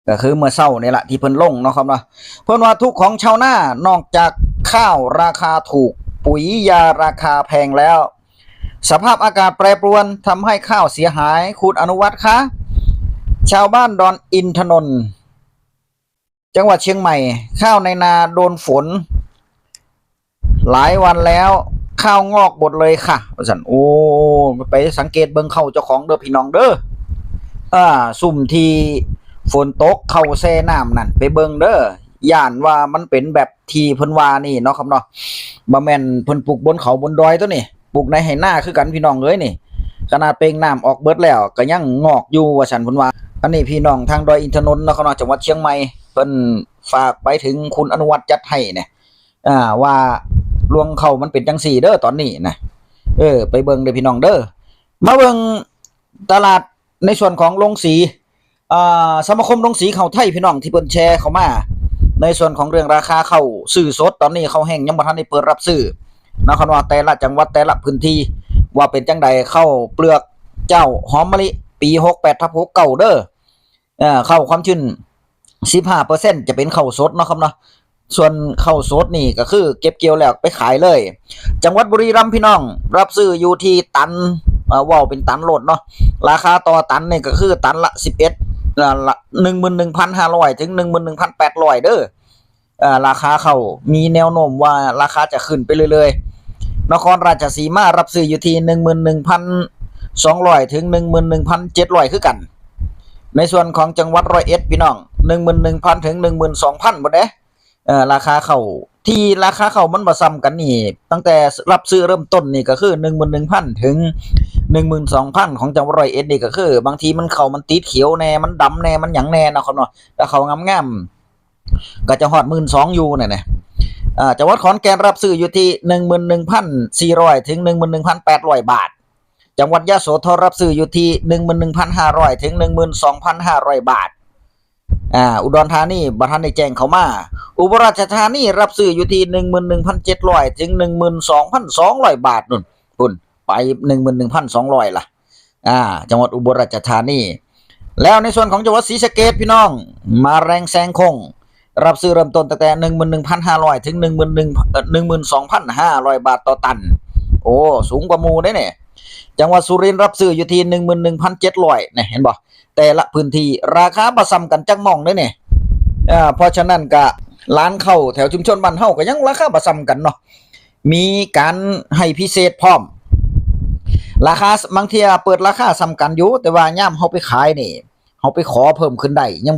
ก็คือเมื่อเช้านี่แหละที่เพิ่นลงเนาะครับเนาะเพิ่นว่าทุกข์ของชาวนานอกจากข้าวราคาถูกปุ๋ยยาราคาแพงแล้วสภาพอากาศแปรปรวนทำให้ข้าวเสียหายคุณอนุวัฒน์คะชาวบ้านดอนอินทนนท์จังหวัดเชียงใหม่ข้าวในนาโดนฝนหลายวันแล้วข้าวงอกหมดเลยค่ะว่าซั่นโอ้ไปสังเกตเบิ่งข้าวเจ้าของเด้อพี่น้องเด้อสุ่มที่ฝนตกเข้าแช่น้ำนั่นไปเบิ่งเด้อย่านว่ามันเป็นแบบที่เพิ่นว่านี่เนาะครับเนาะบ่แม่นเพิ่นปลูกบนเขาบนดอยตัวนี่ปลูกในไหนาคือกันพี่น้องเอ้ยนี่ขนาดเปลงน้ำออกเบิดแล้วก็ยังงอกอยู่ว่าซั่นเพิ่นว่าอันนี้พี่น้องทางดอยอินทนนท์เนาะครับเนาะจังหวัดเชียงใหม่เพิ่นฝากไปถึงคุณอนุวัฒน์จัดให้เนี่ยว่าลวงเขามันเป็นจังซี่เด้อตอนนี้นะไปเบิ่งเด้อพี่น้องเด้อมาเบิ่งตลาดในส่วนของโรงสีสมาคมโรงสีข้าวไทยพี่น้องที่เพิ่นแชร์เข้ามาในส่วนของเรื่องราคาข้าวซื้อสดตอนนี้ข้าวแห้งยังบ่ทันได้เปิดรับซื้อนะครับว่าแต่ละจังหวัดแต่ละพื้นที่ว่าเป็นจังใดข้าวเปลือกเจ้าหอมมะลิปี68/69เด้อข้าวความชื้น 15% จะเป็นข้าวสดเนาะครับเนาะส่วนข้าวสดนี่ก็คือเก็บเกี่ยวแล้วไปขายเลยจังหวัดบุรีรัมย์พี่น้องรับซื้ออยู่ที่ตันว้าวเป็นตันโลดเนาะราคาต่อตันนี่ก็คือตันละ11,500 ถึง 11,800 เด้อราคาเขามีแนวโน้มว่าราคาจะขึ้นไปเรื่อยๆนครราชสีมารับซื้ออยู่ที่ 11,200 ถึง 11,700 คือกันในส่วนของจังหวัดร้อยเอ็ดพี่น้อง 11,000 ถึง 12,000 บ่เด้ราคาเขาที่ราคาเขามันบ่ซ้ำกันนี่ตั้งแต่รับซื้อเริ่มต้นนี่ก็คือ 11,000 ถึง 12,000 ของจังหวัดร้อยเอ็ดนี่ก็คือบางทีมันเขามันติดเขียวแน่มันดำแน่มันหยังแน่นะครับเนาะถ้าเขางามๆก็จะฮอด 12,000 อยู่นั่นน่ะจังหวัดขอนแก่นรับซื้ออยู่ที่ 11,400 ถึง 11,800 บาทจังหวัดยโสธรรับซื้ออยู่ที่ 11,500 ถึง 12,500 บาทอุดรธานีบ่ทันได้แจ้งเข้ามาอุบลราชธานีรับซื้ออยู่ที่ 11,700 ถึง 12,200 บาทนู่นพุ่นไป 11,200 ล่ะจังหวัดอุบลราชธานีแล้วในส่วนของจังหวัดศรีสะเกษพี่น้องมาแรงแซงคงรับซื้อเริ่มต้นตั้งแต่ 11,500 ถึง 12,500 บาทต่อตันโอ้สูงกว่าหมู่เด้เนี่ยจังหวัดสุรินทร์รับซื้ออยู่ที่ 11,700 เนี่ยเห็นบ่แต่ละพื้นที่ราคาบ่ซ้ำกันจักหม่องเด้เนี่ยเพราะฉะนั้นก็ร้านข้าวแถวชุมชนบ้านเฮาก็ยังราคาบ่ซ้ำกันเนาะมีการให้พิเศษพร้อมราคาบางเที่ยเปิดราคาซ้ำกันอยู่แต่ว่ายามเฮาไปขายนี่เฮาไปขอเพิ่มขึ้นได้ยังบ่